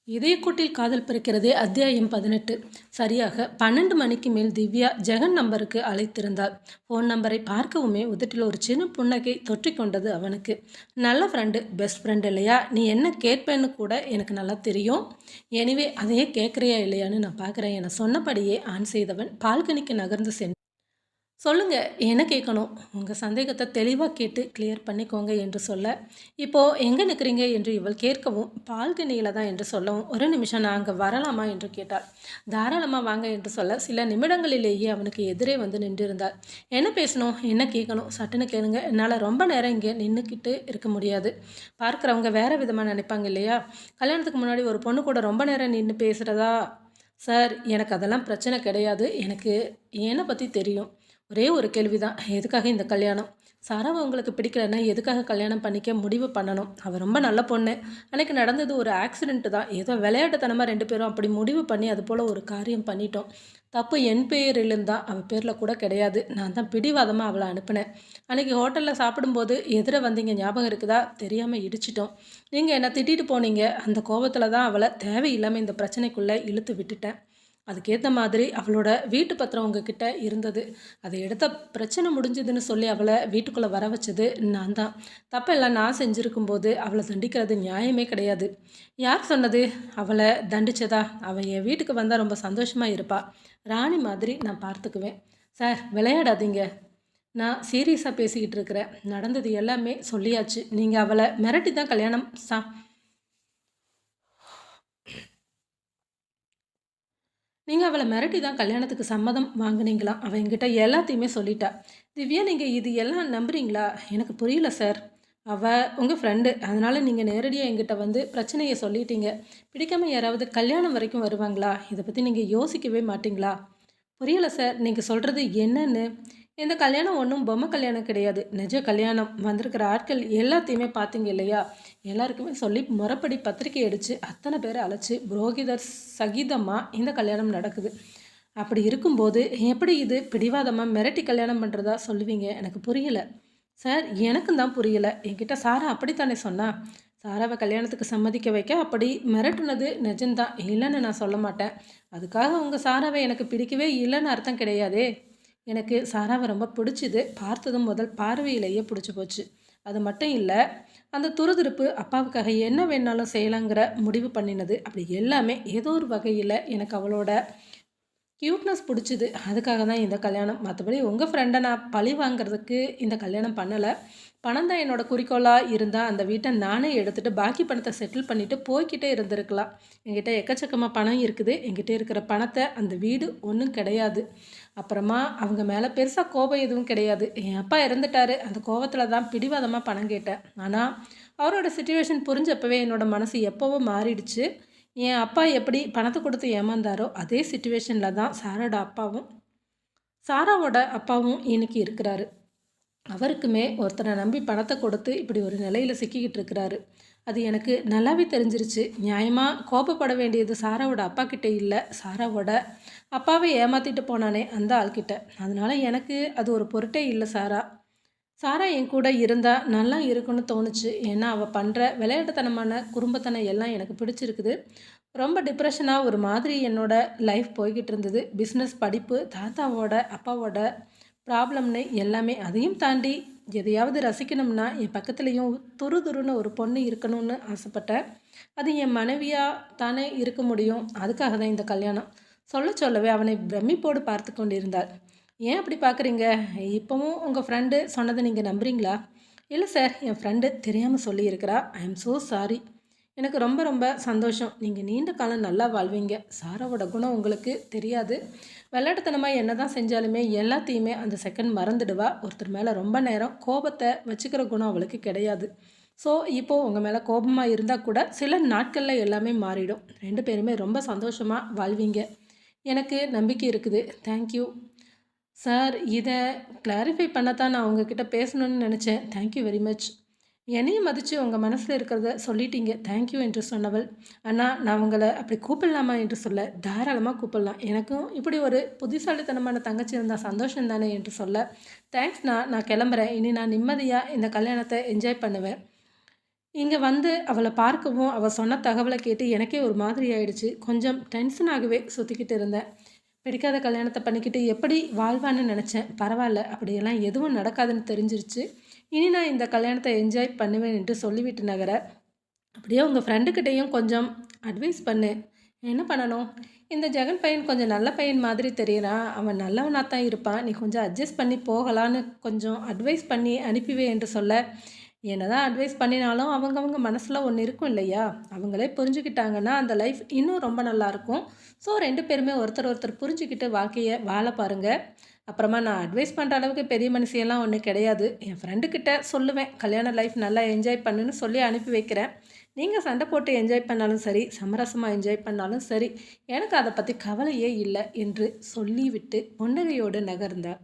இதயக்கூட்டில் காதல் பிறக்கிறதே அத்தியாயம் 18. சரியாக 12 மணிக்கு மேல் திவ்யா ஜெகன் நம்பருக்கு அழைத்திருந்தாள். ஃபோன் நம்பரை பார்க்கவுமே உதட்டில் ஒரு சின்ன புன்னகை தொற்றிக்கொண்டது அவனுக்கு. நல்ல ஃப்ரெண்டு, பெஸ்ட் ஃப்ரெண்ட் இல்லையா? நீ என்ன கேட்பேன்னு கூட எனக்கு நல்லா தெரியும். எனிவே அதையே கேட்குறியா இல்லையான்னு நான் பார்க்குறேன் என சொன்னபடியே ஆன் செய்தவன் பால்கனிக்கு நகர்ந்து சென்றான். சொல்லுங்க. என்ன கேட்கணும்? உங்க சந்தேகத்த தெளிவா கேட்டு கிளியர் பண்ணிக்கோங்க என்று சொல்ல, இப்போ எங்க நிக்கிறீங்க என்று இவள் கேட்கவும், பால்கனியில தான் என்று சொல்லவும், ஒரு நிமிஷம் நான் அங்க வரலாமா என்று கேட்டாள். தாராளமா வாங்க என்று சொல்ல, சில நிமிடங்களிலேயே அவனுக்கு எதிரே வந்து நின்றிருந்தாள். என்ன பேசணும்? என்ன கேட்கணும்? சட்டுன்னு கேளுங்க. என்னால ரொம்ப நேரம் இங்கே நின்னுக்கிட்டு இருக்க முடியாது. பார்க்குறவங்க வேற விதமா நினைப்பாங்க இல்லையா? கல்யாணத்துக்கு முன்னாடி ஒரு பொண்ணு கூட ரொம்ப நேரம் நின்னு பேசுறதா? சார், எனக்கு அதெல்லாம் பிரச்சனை கிடையாது. எனக்கு என்னை பத்தி தெரியும். ஒரே ஒரு கேள்விதான். எதுக்காக இந்த கல்யாணம்? சாராவை உங்களுக்கு பிடிக்கலன்னா எதுக்காக கல்யாணம் பண்ணிக்க முடிவு பண்ணணும்? அவள் ரொம்ப நல்ல பொண்ணு. அன்னைக்கு நடந்தது ஒரு ஆக்சிடென்ட் தான். ஏதோ விளையாட்டுத்தனமாக 2 பேரும் அப்படி முடிவு பண்ணி அது போல் ஒரு காரியம் பண்ணிட்டோம். தப்பு என் பேரிலும் தான், அவள் பேரில் கூட கிடையாது. நான் தான் பிடிவாதமாக அவளை அனுப்பினேன். அன்னைக்கு ஹோட்டலில் சாப்பிடும்போது எதிர வந்தீங்க, ஞாபகம் இருக்குதா? தெரியாமல் இடிச்சிட்டோம். நீங்கள் என்னை திட்டிட்டு போனீங்க. அந்த கோபத்தில் தான் அவளை தேவையில்லாமல் இந்த பிரச்சனைக்குள்ளே இழுத்து விட்டுட்டேன். அதுக்கேற்ற மாதிரி அவளோட வீட்டு பத்திரம் உங்ககிட்ட இருந்தது. அதை எடுத்த பிரச்சனை முடிஞ்சதுன்னு சொல்லி அவளை வீட்டுக்குள்ளே வர வச்சது நான் தான். தப்பெல்லாம் நான் செஞ்சுருக்கும்போது அவளை தண்டிக்கிறது நியாயமே கிடையாது. யார் சொன்னது? அவளை தண்டிச்சதா? அவள் என் வீட்டுக்கு வந்தால் ரொம்ப சந்தோஷமாக இருப்பா. ராணி மாதிரி நான் பார்த்துக்குவேன். சார், விளையாடாதீங்க. நான் சீரியஸாக பேசிக்கிட்டு இருக்கிறேன். நடந்தது எல்லாமே சொல்லியாச்சு. நீங்கள் அவளை மிரட்டி தான் கல்யாணம் நீங்கள் அவளை மிரட்டி தான் கல்யாணத்துக்கு சம்மதம் வாங்குனீங்களாம். அவள் என்கிட்ட எல்லாத்தையுமே சொல்லிட்டா. திவ்யா, நீங்கள் இது எல்லாம் நம்புறீங்களா? எனக்கு புரியல சார். அவள் உங்கள் ஃப்ரெண்டு, அதனால் நீங்கள் நேரடியாக என்கிட்ட வந்து பிரச்சனையை சொல்லிட்டீங்க. பிடிக்காமல் யாராவது கல்யாணம் வரைக்கும் வருவாங்களா? இதை பற்றி நீங்கள் யோசிக்கவே மாட்டிங்களா? புரியல சார், நீங்கள் சொல்கிறது என்னன்னு? இந்த கல்யாணம் ஒன்றும் பொம்மை கல்யாணம் கிடையாது. நிஜ கல்யாணம். வந்திருக்கிற ஆட்கள் எல்லாத்தையுமே பார்த்தீங்க இல்லையா? எல்லாருக்குமே சொல்லி முறைப்படி பத்திரிக்கை அடித்து அத்தனை பேரை அழைச்சி புரோகிதர் சகிதமாக இந்த கல்யாணம் நடக்குது. அப்படி இருக்கும்போது எப்படி இது பிடிவாதமாக மிரட்டி கல்யாணம் பண்ணுறதா சொல்லுவீங்க? எனக்கு புரியல சார். எனக்கும் தான் புரியல. என்கிட்ட சாரா அப்படித்தானே சொன்னா? சாராவை கல்யாணத்துக்கு சம்மதிக்க வைக்க அப்படி மிரட்டுனது நிஜம்தான், இல்லைன்னு நான் சொல்ல மாட்டேன். அதுக்காக உங்கள் சாராவை எனக்கு பிடிக்கவே இல்லைன்னு அர்த்தம் கிடையாதே. எனக்கு சாராவை ரொம்ப பிடிச்சிது. பார்த்ததும் முதல் பார்வையிலேயே பிடிச்சி போச்சு. அது மட்டும் இல்லை, அந்த துருதுருப்பு, அப்பாவுக்காக என்ன வேணாலும் செய்யலாங்கிற முடிவு பண்ணினது, அப்படி எல்லாமே ஏதோ ஒரு வகையில் எனக்கு அவளோட க்யூட்னஸ் பிடிச்சிது. அதுக்காக தான் இந்த கல்யாணம். மற்றபடி உங்கள் ஃப்ரெண்டை நான் பழி வாங்கிறதுக்கு இந்த கல்யாணம் பண்ணலை. பணம் தான் என்னோடய குறிக்கோளாக இருந்தால் அந்த வீட்டை நானே எடுத்துகிட்டு பாக்கி பணத்தை செட்டில் பண்ணிவிட்டு போய்கிட்டே இருந்திருக்கலாம். என்கிட்ட எக்கச்சக்கமாக பணம் இருக்குது. என்கிட்ட இருக்கிற பணத்தை அந்த வீடு ஒன்றும் கிடையாது. அப்புறமா அவங்க மேலே பெருசாக கோபம் எதுவும் கிடையாது. என் அப்பா இறந்துட்டார். அந்த கோபத்தில் தான் பிடிவாதமாக பணம் கேட்டேன். ஆனால் அவரோட சுச்சுவேஷன் புரிஞ்சப்பவே என்னோடய மனசு எப்போவோ மாறிடுச்சு. என் அப்பா எப்படி பணத்தை கொடுத்து ஏமாந்தாரோ அதே சுச்சுவேஷனில் தான் சாராவோட அப்பாவும் இன்னைக்கு இருக்கிறாரு. அவருக்குமே ஒருத்தரை நம்பி பணத்தை கொடுத்து இப்படி ஒரு நிலையில் சிக்கிக்கிட்டு இருக்கிறாரு. அது எனக்கு நல்லாவே தெரிஞ்சிருச்சு. நியாயமாக கோபப்பட வேண்டியது சாராவோட அப்பா கிட்டே இல்லை, சாராவோட அப்பாவை ஏமாற்றிட்டு போனானே அந்த ஆள்கிட்ட. அதனால் எனக்கு அது ஒரு பொருட்டே இல்லை. சாரா என் கூட இருந்தால் நல்லா இருக்குன்னு தோணுச்சு. ஏன்னா அவள் பண்ணுற விளையாட்டுத்தனமான குறும்பத்தனம் எல்லாம் எனக்கு பிடிச்சிருக்குது. ரொம்ப டிப்ரெஷனாக ஒரு மாதிரி என்னோடய லைஃப் போய்கிட்டு இருந்தது. பிஸ்னஸ், படிப்பு, தாத்தாவோட அப்பாவோட ப்ராப்ளம்னு எல்லாமே. அதையும் தாண்டி எதையாவது ரசிக்கணும்னா என் பக்கத்துலேயும் துருதுருன்னு ஒரு பொண்ணு இருக்கணும்னு ஆசைப்பட்டேன். அது என் மனைவியாக தானே இருக்க முடியும். அதுக்காக தான் இந்த கல்யாணம். சொல்லவே அவனை பிரமிப்போடு பார்த்து கொண்டிருந்தாள். ஏன் அப்படி பார்க்குறீங்க? இப்போவும் உங்கள் ஃப்ரெண்டு சொன்னதை நீங்கள் நம்புறீங்களா? இல்லை சார், என் ஃப்ரெண்டு தெரியாமல் சொல்லியிருக்கிறா. I am so sorry. எனக்கு ரொம்ப ரொம்ப சந்தோஷம். நீங்கள் நீண்ட காலம் நல்லா வாழ்வீங்க. சாராவோட குணம் உங்களுக்கு தெரியாது. விளையாட்டுத்தனமாக என்ன தான் செஞ்சாலுமே எல்லாத்தையுமே அந்த செகண்ட் மறந்துடுவா. ஒருத்தர் மேலே ரொம்ப நேரம் கோபத்தை வச்சுக்கிற குணம் அவளுக்கு கிடையாது. ஸோ இப்போது உங்கள் மேலே கோபமாக இருந்தால் கூட சில நாட்களில் எல்லாமே மாறிடும். 2 பேருமே ரொம்ப சந்தோஷமாக வாழ்வீங்க. எனக்கு நம்பிக்கை இருக்குது. Thank you sir. இதை கிளாரிஃபை பண்ணத்தான் நான் உங்ககிட்ட பேசணும்னு நினச்சேன். Thank you very much. என்னையும் மதித்து உங்கள் மனசில் இருக்கிறத சொல்லிட்டீங்க. தேங்க்யூ என்று சொன்னவள், அண்ணா நான் உங்களை அப்படி கூப்பிடலாமா என்று சொல்ல, தாராளமாக கூப்பிடலாம். எனக்கும் இப்படி ஒரு புத்திசாலித்தனமான தங்கச்சி இருந்தால் சந்தோஷம் தானே என்று சொல்ல, தேங்க்ஸ்ண்ணா, நான் கிளம்புறேன். இனி நான் நிம்மதியாக இந்த கல்யாணத்தை என்ஜாய் பண்ணுவேன். இங்க வந்து அவள பார்க்கவும், அவ சொன்ன தகவல கேட்டு எனக்கே ஒரு மாதிரி ஆயிடுச்சு. கொஞ்சம் டென்ஷனாகவே சுத்திக்கிட்டு இருந்தேன். பிடிக்காத கல்யாணத்த பண்ணிக்கிட்டு எப்படி வாழ்வான்னு நெனச்சேன். பரவால்ல, அப்படியெல்லாம் எதுவும் நடக்காதுன்னு தெரிஞ்சிருச்சு. இனி நான் இந்த கல்யாணத்த என்ஜாய் பண்ணுவேன் என்று சொல்லிவிட்டு நகர, அப்படியே உங்க ஃப்ரெண்டுகிட்டயும் கொஞ்சம் அட்வைஸ் பண்ணு. என்ன பண்ணணும்? இந்த ஜெகன் பையன் கொஞ்சம் நல்ல பையன் மாதிரி தெரியறான். அவன் நல்லவனா தான் இருப்பான். நீ கொஞ்சம் அட்ஜஸ்ட் பண்ணி போகலான்னு கொஞ்சம் அட்வைஸ் பண்ணி அனுப்பி வை என்று சொல்ல, என்னதான் அட்வைஸ் பண்ணினாலும் அவங்கவங்க மனசுல ஒண்ணு இருக்கும் இல்லையா? அவங்களே புரிஞ்சுக்கிட்டாங்கன்னா, அந்த லைஃப் இன்னும் ரொம்ப நல்லாயிருக்கும். ஸோ 2 பேருமே ஒருத்தர் ஒருத்தர் புரிஞ்சுக்கிட்டு வாழ்க்கைய வாழ பாருங்க. அப்புறமா நான் அட்வைஸ் பண்ற அளவுக்கு பெரிய மனுஷியெல்லாம் ஒண்ணும் கிடையாது. என் ஃப்ரெண்டு கிட்ட சொல்லுவேன். கல்யாண லைஃப் நல்லா என்ஜாய் பண்ணுன்னு சொல்லி அனுப்பி வைக்கிறேன். நீங்க சண்டை போட்டு என்ஜாய் பண்ணாலும் சரி, சமரசமா என்ஜாய் பண்ணாலும் சரி, எனக்கு அத பத்தி கவலையே இல்ல என்று சொல்லிவிட்டு புன்னகையோடு நகர்ந்தாள்.